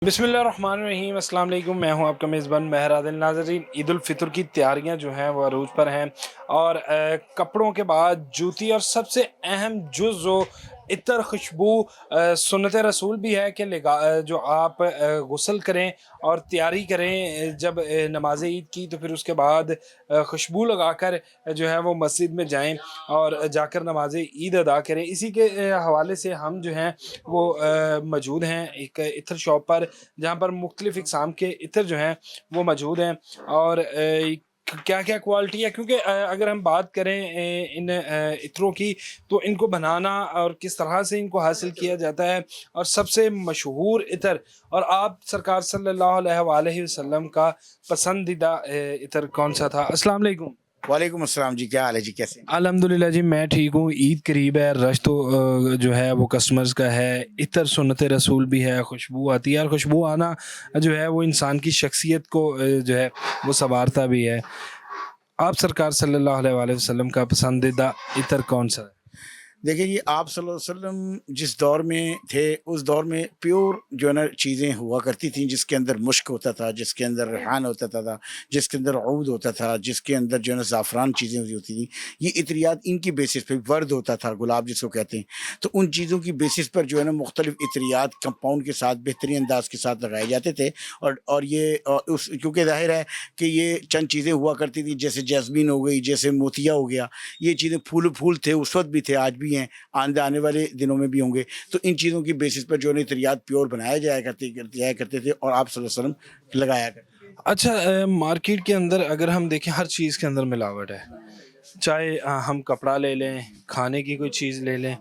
बिस्मिल्लाहिर्रहमानिर्रहीम, अस्सलाम वालेकुम। मैं हूं आपका मेज़बान महर आदिल। नाज़रीन, ईद उल फ़ितर की तैयारियां जो हैं वो अरूज पर हैं और कपड़ों के बाद जूती और सबसे अहम जुज़ जो इतर खुशबू सुन्नत रसूल भी है कि जो आप गुस्ल करें और तैयारी करें जब नमाज ईद की, तो फिर उसके बाद खुशबू लगाकर जो है वो मस्जिद में जाएं और जाकर नमाज ईद अदा करें। इसी के हवाले से हम जो हैं वो मौजूद हैं एक इत्र शॉप पर, जहाँ पर मुख्तलिफ़ इक़साम के इत्र जो हैं वो मौजूद हैं और क्या क्या क्वालिटी है, क्योंकि अगर हम बात करें इन इत्रों की, तो इनको बनाना और किस तरह से इनको हासिल किया जाता है और सबसे मशहूर इत्र और आप सरकार सल्लल्लाहु अलैहि वसल्लम का पसंदीदा इत्र कौन सा था? अस्सलाम वालेकुम। वालेकुम अस्सलाम जी, क्या हाल है जी, कैसे हैं? अल्हम्दुलिल्लाह जी, मैं ठीक हूँ। ईद करीब है, रश तो जो है वो कस्टमर्स का है। इतर सुन्नत रसूल भी है, खुशबू आती है और खुशबू आना जो है वो इंसान की शख्सियत को जो है वो संवारता भी है। आप सरकार सल्लल्लाहु अलैहि वसल्लम का पसंदीदा इतर कौन सा है? देखिए जी, आप सल्लल्लाहु अलैहि वसल्लम जिस दौर में थे, उस दौर में प्योर जो है ना चीज़ें हुआ करती थीं, जिसके अंदर मुश्क होता था, जिसके अंदर रेहान होता था, जिसके अंदर ऊद होता था, जिसके अंदर जो है ना ज़ाफ़रान चीज़ें होती थीं। ये इत्रियात इनकी बेसिस पे, वर्द होता था, गुलाब जिसको कहते हैं। तो उन चीज़ों की बेसिस पर जो है ना मुख्तलिफ़ इत्रियात कंपाउंड के साथ बेहतरीन अंदाज़ के साथ लगाए जाते थे। और ये उस क्योंकि ज़ाहिर है कि ये चंद चीज़ें हुआ करती थी, जैसे जैस्मीन हो गई, जैसे मोतिया हो गया। ये चीज़ें फूल थे, उस वक़्त भी थे, आज भी हैं, आने वाले दिनों में भी होंगे। तो इन चीज़ों की बेसिस पर जो है नज़रियात प्योर बनाया जाया करते थे और आप सल्लल्लाहु अलैहि वसल्लम लगाया करते थे। अच्छा, मार्केट के अंदर अगर हम देखें, हर चीज़ के अंदर मिलावट है। चाहे हम कपड़ा ले लें, खाने की कोई चीज़ ले लें,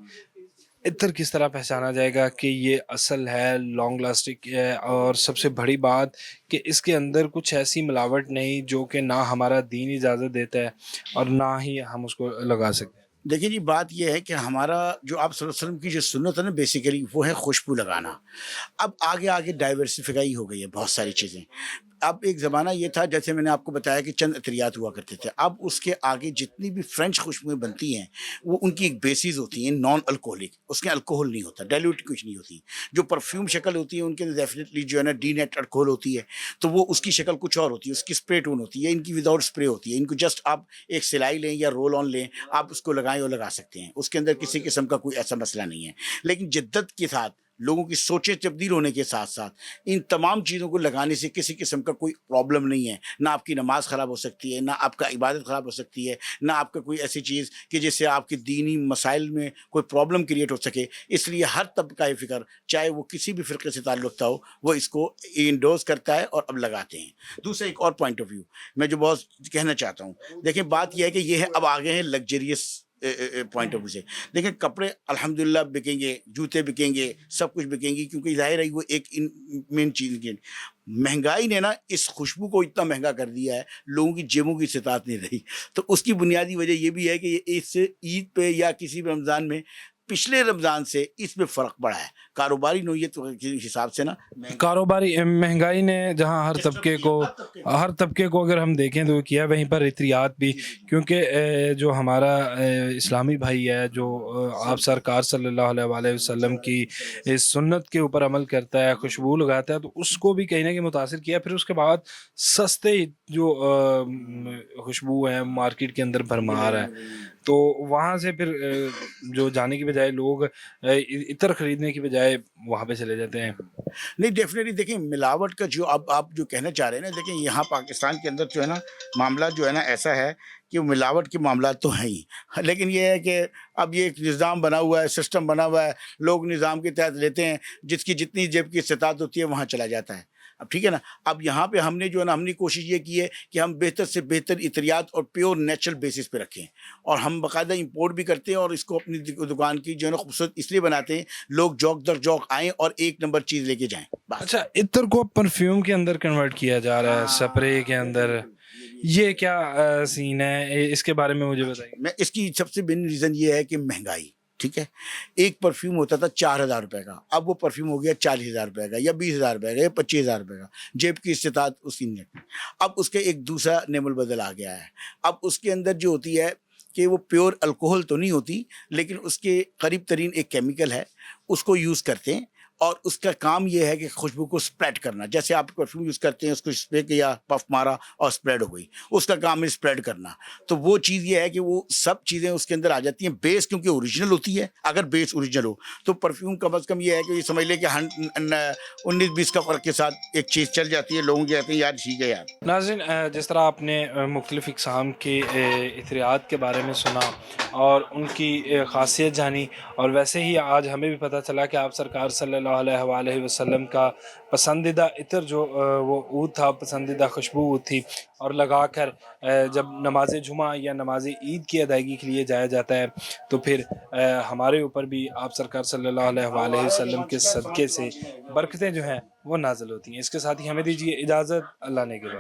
इत्र किस तरह पहचाना जाएगा कि ये असल है, लॉन्ग लास्टिक है? और सबसे बड़ी बात कि इसके अंदर कुछ ऐसी मिलावट नहीं जो कि ना हमारा दीन इजाज़त देता है और ना ही हम उसको लगा सकते हैं। देखिए जी, बात ये है कि हमारा जो आप सल्लल्लाहु अलैहि वसल्लम की जो सुन्नत है ना, बेसिकली वो है खुशबू लगाना। अब आगे आगे डाइवर्सिफाई हो गई है बहुत सारी चीज़ें। अब एक ज़माना ये था, जैसे मैंने आपको बताया कि चंद अतरियात हुआ करते थे। अब उसके आगे जितनी भी फ्रेंच खुशबुएँ बनती हैं, वो उनकी एक बेसिस होती हैं नॉन अल्कोहलिक, उसमें अल्कोहल नहीं होता, डाइल्यूट कुछ नहीं होती। जो परफ्यूम शक्ल होती है उनके अंदर डेफिनेटली जो है ना डीनेट अल्कोहल होती है, तो वो उसकी शक्ल कुछ और होती है, उसकी स्प्रे टोन होती है। इनकी विदाउट स्प्रे होती है। इनको जस्ट आप एक सिलाई लें या रोल ऑन लें, आप उसको लगाएँ और लगा सकते हैं। उसके अंदर किसी किस्म का कोई ऐसा मसला नहीं है। लेकिन जिद्दत के साथ, लोगों की सोचें तब्दील होने के साथ-साथ इन तमाम चीज़ों को लगाने से किसी किस्म का कोई प्रॉब्लम नहीं है। ना आपकी नमाज़ ख़राब हो सकती है, ना आपका इबादत ख़राब हो सकती है, ना आपका कोई ऐसी चीज़ कि जिससे आपके दीनी मसाइल में कोई प्रॉब्लम क्रिएट हो सके। इसलिए हर तबका फ़िक्र, चाहे वो किसी भी फ़िरके से ताल्लुक़ हो, वो इसको एंडोर्स करता है और अब लगाते हैं। दूसरा एक और पॉइंट ऑफ व्यू मैं जो बहुत कहना चाहता हूँ। देखिए, बात ये है कि ये है, अब आगे हैं लग्ज़रियस पॉइंट ऑफ व्यू से। देखिए, कपड़े अल्हम्दुलिल्लाह बिकेंगे, जूते बिकेंगे, सब कुछ बिकेंगी, क्योंकि ज़ाहिर है वो एक इन मेन चीज़ की महँगाई ने ना इस खुशबू को इतना महँगा कर दिया है, लोगों की जेबों की इस्तात नहीं रही। तो उसकी बुनियादी वजह ये भी है कि ये इस ईद पे या किसी भी रमज़ान में, पिछले रमज़ान से इसमें फ़र्क पड़ा है। कारोबारी नोयत के हिसाब से ना महँगाई कारोबारी महंगाई ने जहां डिस्टर्ब किया हर तबके को। हर तबके को अगर हम देखें तो किया, वहीं पर इत्रियात भी, जी, जी। क्योंकि जो हमारा इस्लामी भाई है, जो आप सरकार सल्लल्लाहु अलैहि वसल्लम की इस सुन्नत के ऊपर अमल करता है, खुशबू लगाता है, तो उसको भी कहीं ना कहीं मुतासिर किया। फिर उसके बाद सस्ते जो खुशबू है मार्केट के अंदर भरमार है, तो वहाँ से फिर जो जाने की बजाय लोग इत्र खरीदने की बजाय वहाँ पे चले जाते हैं। नहीं, डेफ़िनेटली देखिए, मिलावट का जो अब आप जो कहना चाह रहे हैं ना, देखिए यहाँ पाकिस्तान के अंदर जो है ना मामला जो है ना ऐसा है कि मिलावट के मामला तो हैं ही। लेकिन ये है कि अब ये एक निज़ाम बना हुआ है, सिस्टम बना हुआ है, लोग निज़ाम के तहत लेते हैं, जिसकी जितनी जेब की इस्तात होती है वहाँ चला जाता है। अब ठीक है ना, अब यहाँ पे हमने जो है ना, हमने कोशिश ये की है कि हम बेहतर से बेहतर इत्रियात और प्योर नेचुरल बेसिस पे रखें, और हम बाकायदा इम्पोर्ट भी करते हैं और इसको अपनी दुकान की जो है ना खूबसूरत इसलिए बनाते हैं, लोग जौक दर जौक आएँ और एक नंबर चीज़ लेके जाएँ, बस। अच्छा, इत्र को परफ्यूम के अंदर कन्वर्ट किया जा रहा है, स्प्रे के हाँ, अंदर। बिल्कुल। ये क्या सीन है? इसके बारे में मुझे बताइए। मैं इसकी सबसे मेन रीज़न ये है कि महँगाई, ठीक है? एक परफ्यूम होता था 4,000 रुपए का, अब वो परफ्यूम हो गया 40,000 रुपए का या 20,000 रुपए का या 25,000 रुपए का। जेब की इस्तात उसकी नहीं है। अब उसके एक दूसरा नेमुल बदल आ गया है। अब उसके अंदर जो होती है कि वो प्योर अल्कोहल तो नहीं होती, लेकिन उसके करीब तरीन एक केमिकल है, उसको यूज़ करते हैं اور اس کا کام یہ ہے کہ خوشبو کو اسپریڈ کرنا. جیسے آپ پرفیوم یوز کرتے ہیں، اس کو اسپرے کیا، پف مارا اور اسپریڈ ہو گئی، اس کا کام ہے اسپریڈ کرنا. تو وہ چیز یہ ہے کہ وہ سب چیزیں اس کے اندر آ جاتی ہیں. بیس کیونکہ اوریجنل ہوتی ہے، اگر بیس اوریجنل ہو تو پرفیوم کم از کم یہ ہے کہ یہ سمجھ لیں کہ 19-20 کا فرق کے ساتھ ایک چیز چل جاتی ہے. لوگوں کہتے ہیں یار ٹھیک ہے یار. ناظرین، جس طرح آپ نے مختلف اقسام کے اطریات کے بارے میں سنا اور ان کی خاصیت جانی، اور ویسے ہی آج ہمیں بھی پتہ چلا کہ آپ سرکار صلی اللہ علیہ وآلہ وسلم کا پسندیدہ عطر جو وہ عود تھا، پسندیدہ خوشبو عود تھی، اور لگا کر جب نماز جمعہ یا نماز عید کی ادائیگی کے لیے جایا جاتا ہے تو پھر ہمارے اوپر بھی آپ سرکار صلی اللہ علیہ وآلہ وسلم کے صدقے سے برکتیں جو ہیں وہ نازل ہوتی ہیں. اس کے ساتھ ہی ہمیں دیجیے اجازت. اللہ نے کے بعد.